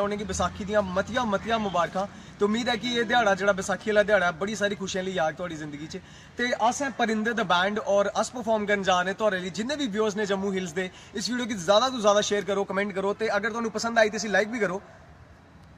उन्हें बैसाखी दियां मतियां मतियां मुबारकां। तो उम्मीद है कि ये दिहाड़ा जो बैसाखी वाला दिहाड़ा बड़ी सारी खुशियां ली आग थोड़ी जिंदगी च। ते अस हैं परिंदे द बैंड और अस परफॉर्म करन जा रहे थोड़े लिए जिन्ने भी व्यूअर्स ने जम्मू हिल्स दे। इस वीडियो की ज़्यादा तो ज़्यादा शेयर करो, कमेंट करो, तो अगर तुहानू पसंद आई तो इसी लाइक भी करो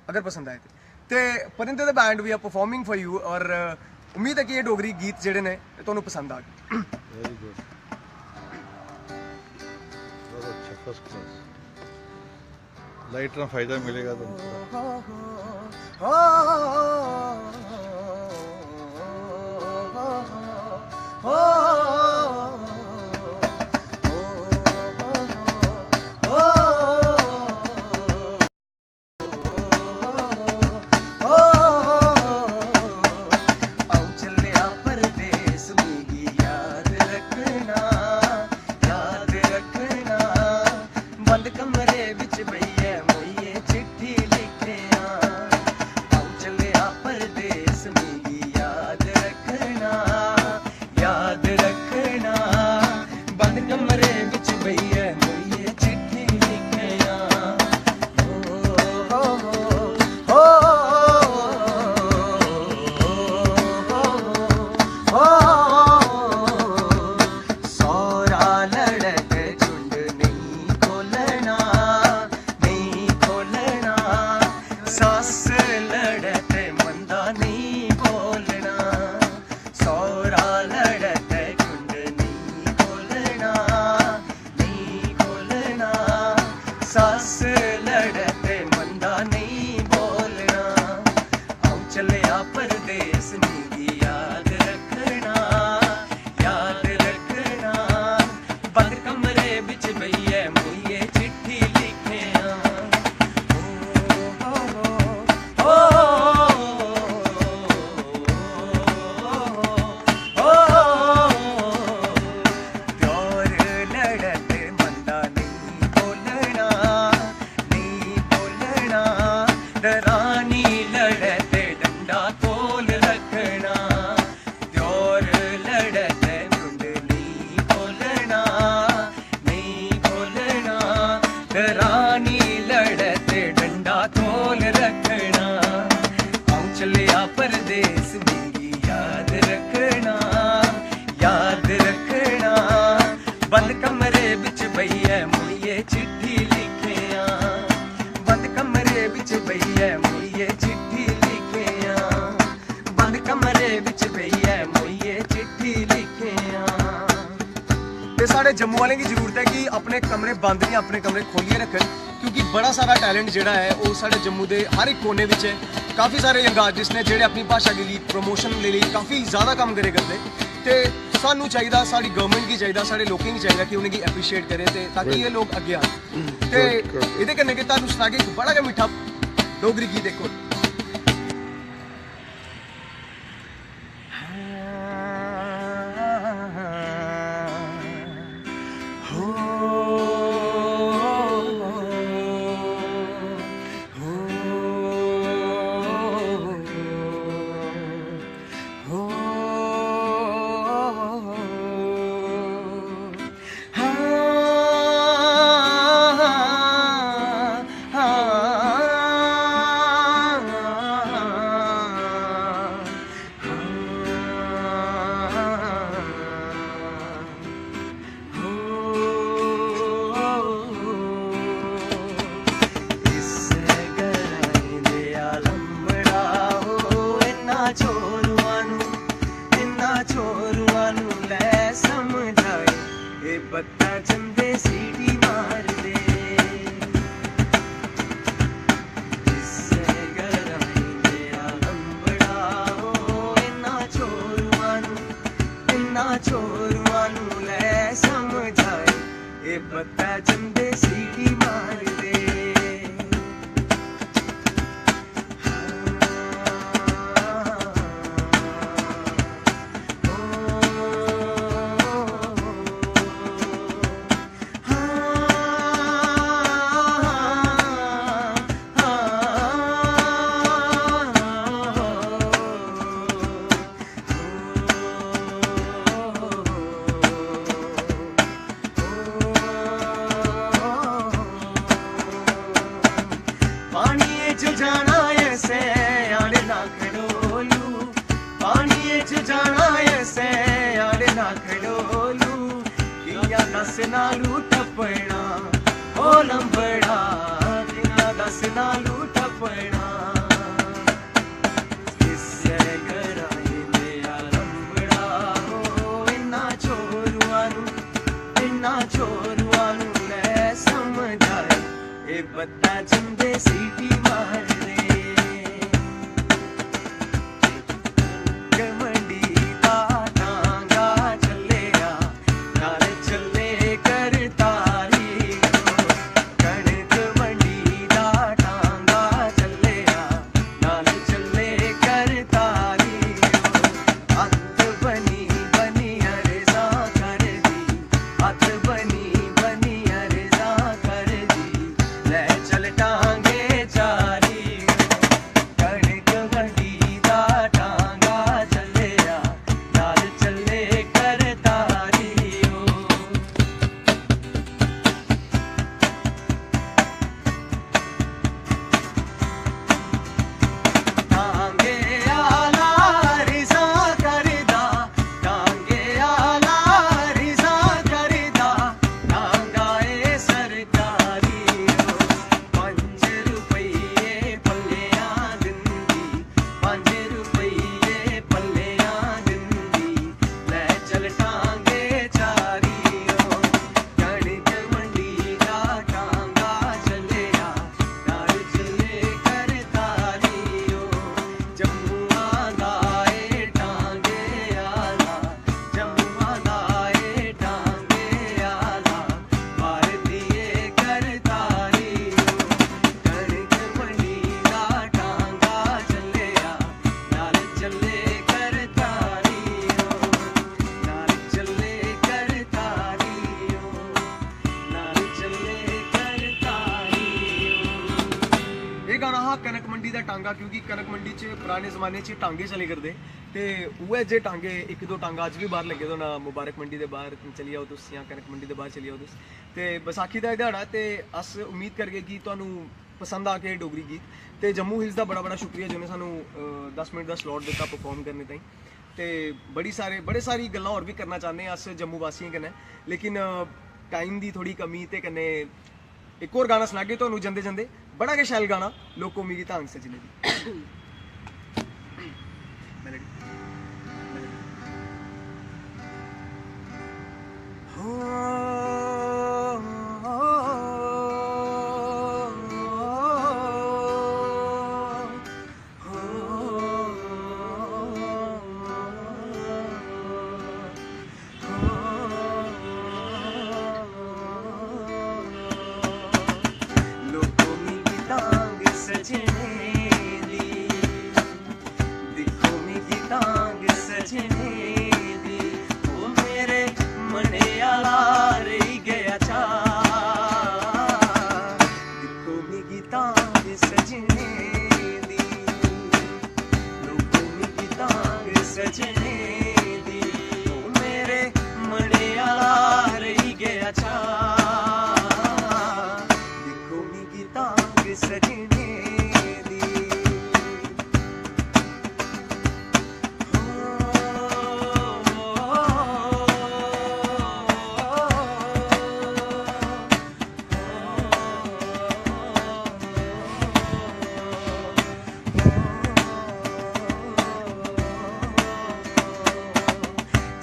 अगर पसंद आए तो। Parinde the band we are performing for you और उम्मीद है कि ये डोगरी गीत जेडे ने तुहानू पसंद आ गए। वेरी गुड, बहुत अच्छा, फर्स्ट क्लास। लाइट ना फायदा मिलेगा साढ़े जम्मू वाले की जरूरत है कि अपने कमरे बंद नहीं, अपने कमरे खोलिए रखन, क्योंकि बड़ा सारा टैलेंट जोड़ा है वो साढ़े जम्मू के हर एक कोने में है। काफ़ी सारे यंग आर्टिस्ट ने जोड़े अपनी भाषा के लिए प्रमोशन ले लिए काफ़ी ज़्यादा काम करे करते। तो सानू चाहिए, साड़ी गवर्नमेंट की चाहिए, साढ़े लोगों की चाहिए कि उन्हें एप्रीशिएट करें ताकि ये लोग अगे आए। तो ये कन्नै तुहानू सुना के एक बड़ा मिठा डोगरी गीत देखो। च जाना ऐसे आड़े ना खड़ोलू, पानी च जाना ऐसे आड़े ना खड़ोलू, किया दस नालू टपना ओ लंबड़ा, किया दस नालू टपना, किसे कराए मेरा लंबड़ा हो, इन्ना छोरुआनू ले समझाए, ए बत्ता चंदे सीटी मार दे, मंडी दा टांगा चलेया, नाल चले कर तारी, कणक मंडी दा टांगा चलेया, नाल चले कर तारी, हथ बनी बनी अरजा कर दी, हथ बनी अरजा कर दी, ले चल टांगे चारी, कणक मंडी दा टांगा चलेया, नाल चले कर तारी ओ। टांगे आला रिजा करदा, टांगे आला रिजा करदा, टांगा ए सरकारी ओ, 5 रुपये पल्लियां दिंदी, 5 रुपये पल्लियां दिंदी, ले चल टांगे चारी ओ, कणक मंडी दा टांगा चलेया, नाल चले कर तारी ओ, जम्मुआ दा ए टांगे आला, जम्मुआ दा ए टांगे आला, मार दिए कर तारी ओ, कणक मंडी दा टांगा चलेया, नाल चले कर तारी ओ, नाल चले कर तारी ओ, नाल चले कर तारी ओ। ਇਹ ਗਾਣਾ ਹਾਂ ਕਣਕ ਮੰਡੀ ਦਾ ਟਾਂਗਾ, ਕਿਉਂਕਿ ਕਣਕ ਮੰਡੀ 'ਚ ਪੁਰਾਣੇ ਜ਼ਮਾਨੇ 'ਚ ਟਾਂਗੇ ਚਲੇ ਕਰਦੇ ਤੇ ਉਹ ਜੇ ਟਾਂਗੇ ਇੱਕ ਦੋ ਟਾਂਗਾ ਅੱਜ ਵੀ ਬਾਹਰ ਲੱਗੇ ਤੋਂ ਨਾ, ਮੁਬਾਰਕ ਮੰਡੀ ਦੇ ਬਾਹਰ ਚਲੀ ਆਓ ਤੁਸੀਂ ਜਾਂ ਕਣਕ ਮੰਡੀ ਦੇ ਬਾਹਰ ਚਲੀ ਆਓ ਤੁਸੀਂ, ਤੇ ਵਿਸਾਖੀ ਦਾ ਇਹ ਦਿਹਾੜਾ ਤੇ ਅਸ ਉਮੀਦ ਕਰਗੇ ਕਿ ਤੁਹਾਨੂੰ ਪਸੰਦ ਆ ਕੇ ਡੋਗਰੀ ਗੀਤ ਤੇ ਜੰਮੂ ਹਿਲਸ ਦਾ ਬੜਾ ਬੜਾ ਸ਼ੁਕਰੀਆ ਜਿਹਨੇ ਸਾਨੂੰ 10 ਮਿੰਟ ਦਾ ਸਲੋਟ ਦਿੱਤਾ ਪਰਫਾਰਮ ਕਰਨੇ ਤਾਈਂ, ਤੇ बड़ी सारी गल्लां होर भी करना चाहते हैं अस जम्मू वासियों कन्नै, लेकिन टाइम दी थोड़ी कमी ते कन्नै एक होर गाना सनागे तुहानूं जंदे जंदे, बड़ा गै शैल गाना लोको मिगी धांग सजने दी।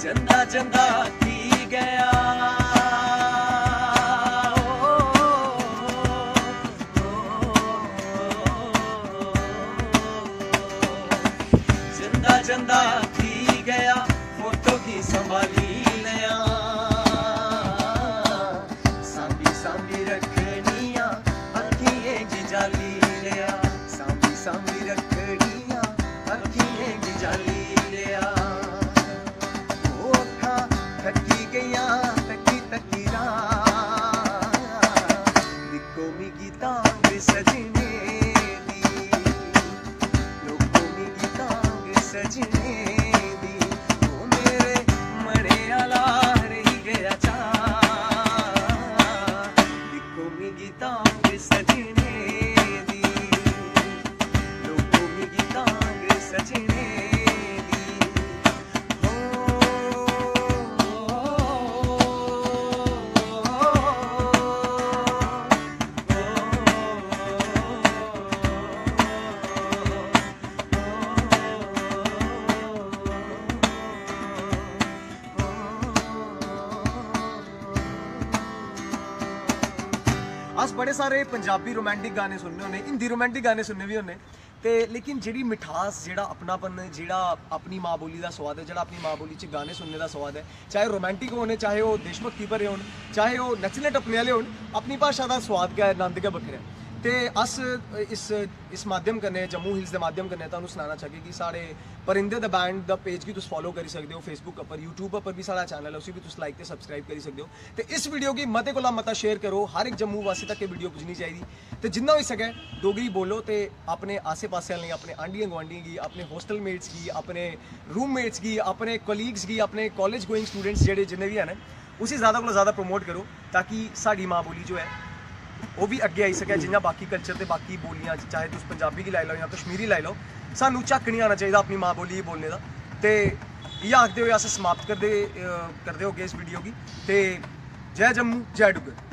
चंदा चंदा की गया चंदा चंदा की गया फोटो की संभाली नया सांभी सांभी रखनिया अखिए जाली लिया सांभी सांभी रखनिया अखिए जाली लिया थकी गया तकी तकी दिखो मिगी तांग सजने दी लोगों मिगी तांग सजने दी ओ मेरे मरे आला रही गया चा दिखो मिगी तांग सजने दी सारे पंजाबी रोमांटिक गाने सुनने होने, हिंदी रोमांटिक गाने सुनने भी होने, ते लेकिन जेह्ड़ी मिठास, जेह्ड़ा अपनापन, जेह्ड़ा अपनी माँ बोली दा स्वाद है, जेह्ड़ा अपनी माँ बोली च गाने सुनने दा स्वाद है, चाहे रोमांटिक होने, चाहे वो देशभक्ति भरे होन, चाहे वो नच्चने टप्पने आह्ले होन, अपनी भाशा दा स्वाद गै आनंद गै बक्खरा है। ते अस इस माध्यम कन्नै, जम्मू हिल्स दे माध्यम कन्नै तुहानूं सनाना चाहगे कि साढ़े परिंदे द बैंड दा पेज गी तुस फॉलो करी सकदे हो, फेसबुक उप्पर, यूट्यूब उप्पर भी साढ़ा चैनल है, उसी भी तुस लाइक ते सब्सक्राइब करी सकदे हो। ते इस वीडियो गी मते कोला मता शेयर करो, हर एक जम्मू वासी तक एह् वीडियो पुज्जनी चाहिदी। ते जिन्ना होई सकै डोगरी बोलो, ते अपने आसे पासे आह्लें, अपने आंढियें गुआंढियें गी, अपने होस्टल मेट्स गी, अपने रूममेट्स गी, अपने कोलीग्स गी, अपने कॉलेज गोइंग स्टूडेंट्स जेह्ड़े जिन्ने भी हैन, उसी ज़्यादा कोला ज़्यादा प्रमोट करो, ताकि साड़ी माँ बोली जो है वो भी अग्गे आई सकै। जियां बाकी कल्चर ते बाकी बोलियां, चाहे तुस पंजाबी गी लाई लैओ या कश्मीरी लाई लैओ, सानू झक्क नहीं आना चाहिए अपनी माँ बोली बोलने का। ते इ'यै आखदे होए अस समाप्त करदे होगे इस वीडियो गी। ते जय जम्मू, जय डुग्गर।